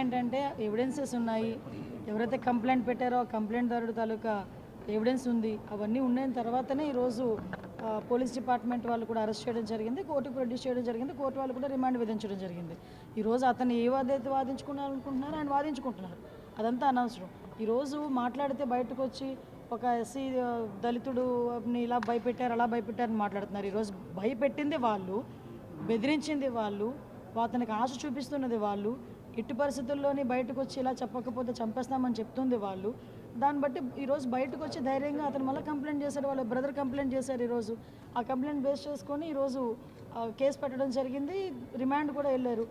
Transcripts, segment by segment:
ఏంటంటే ఎవిడెన్సెస్ ఉన్నాయి. ఎవరైతే కంప్లైంట్ పెట్టారో ఆ కంప్లైంట్దారుడు తాలూకా ఎవిడెన్స్ ఉంది. అవన్నీ ఉన్న తర్వాతనే ఈరోజు పోలీస్ డిపార్ట్మెంట్ వాళ్ళు కూడా అరెస్ట్ చేయడం జరిగింది, కోర్టుకు ప్రొడ్యూస్ చేయడం జరిగింది, కోర్టు వాళ్ళు కూడా రిమాండ్ విధించడం జరిగింది. ఈరోజు అతను ఏ వాదైతే వాదించుకున్నారనుకుంటున్నారో ఆయన వాదించుకుంటున్నారు. అదంతా అనవసరం. ఈరోజు మాట్లాడితే బయటకు వచ్చి ఒక ఎస్సీ దళితుడుని ఇలా భయపెట్టారు, అలా భయపెట్టారని మాట్లాడుతున్నారు. ఈరోజు భయపెట్టింది వాళ్ళు, బెదిరించింది వాళ్ళు, అతనికి ఆశ చూపిస్తున్నది వాళ్ళు, ఎట్టి పరిస్థితుల్లోని బయటకు వచ్చి ఇలా చెప్పకపోతే చంపేస్తామని చెప్తుంది వాళ్ళు. దాన్ని బట్టి ఈరోజు బయటకు వచ్చి ధైర్యంగా అతను మళ్ళీ కంప్లైంట్ చేశాడు, వాళ్ళ బ్రదర్ కంప్లైంట్ చేశారు. ఈరోజు ఆ కంప్లైంట్ బేస్ చేసుకొని ఈరోజు కేసు పెట్టడం జరిగింది, రిమాండ్ కూడా వెళ్ళారు.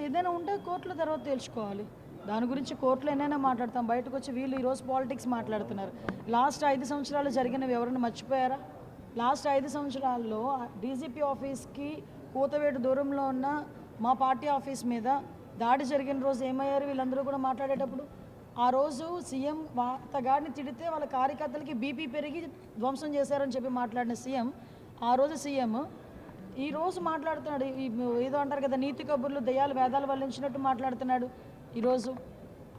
ఏదైనా ఉంటే కోర్టులో తర్వాత తేల్చుకోవాలి. దాని గురించి కోర్టులో ఏదైనా మాట్లాడతాం. బయటకు వచ్చి వీళ్ళు ఈరోజు పాలిటిక్స్ మాట్లాడుతున్నారు. లాస్ట్ 5 సంవత్సరాలు జరిగినవి ఎవరైనా మర్చిపోయారా? లాస్ట్ 5 సంవత్సరాల్లో డీజీపీ ఆఫీస్కి కూతవేటు దూరంలో ఉన్న మా పార్టీ ఆఫీస్ మీద దాడి జరిగిన రోజు ఏమయ్యారు వీళ్ళందరూ కూడా మాట్లాడేటప్పుడు? ఆ రోజు సీఎం అతగాడిని తిడితే వాళ్ళ కార్యకర్తలకి బీపీ పెరిగి ధ్వంసం చేశారని చెప్పి మాట్లాడిన సీఎం, ఆ రోజు సీఎం ఈరోజు మాట్లాడుతున్నాడు. ఏదో అంటారు కదా, నీతి కబుర్లు దయ్యాలు వేదాలు వల్లించినట్టు మాట్లాడుతున్నాడు. ఈరోజు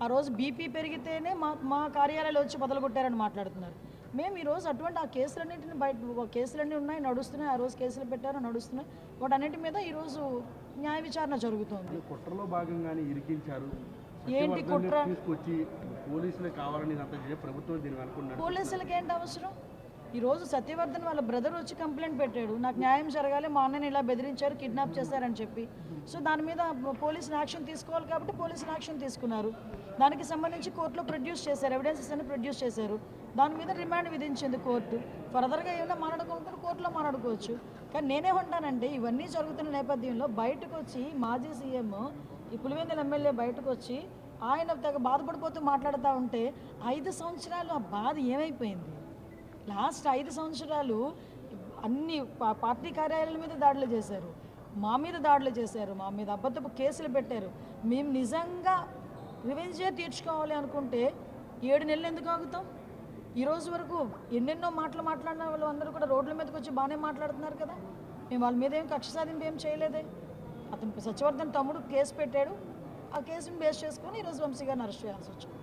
ఆ రోజు బీపీ పెరిగితేనే మా కార్యాలయాలు వచ్చి బదలగొట్టారని మాట్లాడుతున్నారు. మేము ఈరోజు అటువంటి ఆ కేసులన్నింటినీ కేసులన్నీ ఉన్నాయి, నడుస్తున్నాయి. ఆ రోజు కేసులు పెట్టారు, నడుస్తున్నాయి. వాటన్నిటి మీద ఈరోజు న్యాయ విచారణ జరుగుతుంది. కుట్రలో భాగంగానే ఇరికించారు. ఏంటి కుట్ర? తీసుకొచ్చి పోలీసులే కావాలని ప్రభుత్వం దీన్ని అనుకున్నారు. పోలీసులకి ఏంటి అవసరం? ఈరోజు సత్యవర్ధన్ వాళ్ళ బ్రదర్ వచ్చి కంప్లైంట్ పెట్టాడు, నాకు న్యాయం జరగాలి, మా అన్నని ఇలా బెదిరించారు, కిడ్నాప్ చేశారని చెప్పి. సో దాని మీద పోలీసులు యాక్షన్ తీసుకోవాలి కాబట్టి పోలీసులు యాక్షన్ తీసుకున్నారు. దానికి సంబంధించి కోర్టులో ప్రొడ్యూస్ చేశారు, ఎవిడెన్సెస్ అన్ని ప్రొడ్యూస్ చేశారు. దాని మీద రిమాండ్ విధించింది కోర్టు. ఫర్దర్గా ఏమైనా మాట్లాడుకుంటే కోర్టులో మాట్లాడుకోవచ్చు. కానీ నేనే ఉంటానంటే ఇవన్నీ జరుగుతున్న నేపథ్యంలో బయటకు వచ్చి మాజీ సీఎం ఈ పులివెందుల ఎమ్మెల్యే బయటకు వచ్చి ఆయన తెగ బాధపడిపోతూ మాట్లాడుతూ ఉంటే 5 సంవత్సరాలు ఆ బాధ ఏమైపోయింది? లాస్ట్ 5 సంవత్సరాలు అన్ని పార్టీ కార్యాలయాల మీద దాడులు చేశారు, మా మీద దాడులు చేశారు, మా మీద అబద్ధపు కేసులు పెట్టారు. మేము నిజంగా రివెంజే తీర్చుకోవాలి అనుకుంటే 7 నెలలు ఎందుకు ఆగుతాం? ఈరోజు వరకు ఎన్నెన్నో మాట్లాడిన వాళ్ళు అందరూ కూడా రోడ్ల మీదకి వచ్చి బాగానే మాట్లాడుతున్నారు కదా. మేము వాళ్ళ మీద ఏం కక్ష సాధింపు ఏం చేయలేదే. అతను సత్యవర్ధన్ తమ్ముడు కేసు పెట్టాడు, ఆ కేసుని బేస్ చేసుకొని ఈరోజు వంశీ గారిని అరెస్ట్ చేయాల్సి వచ్చింది.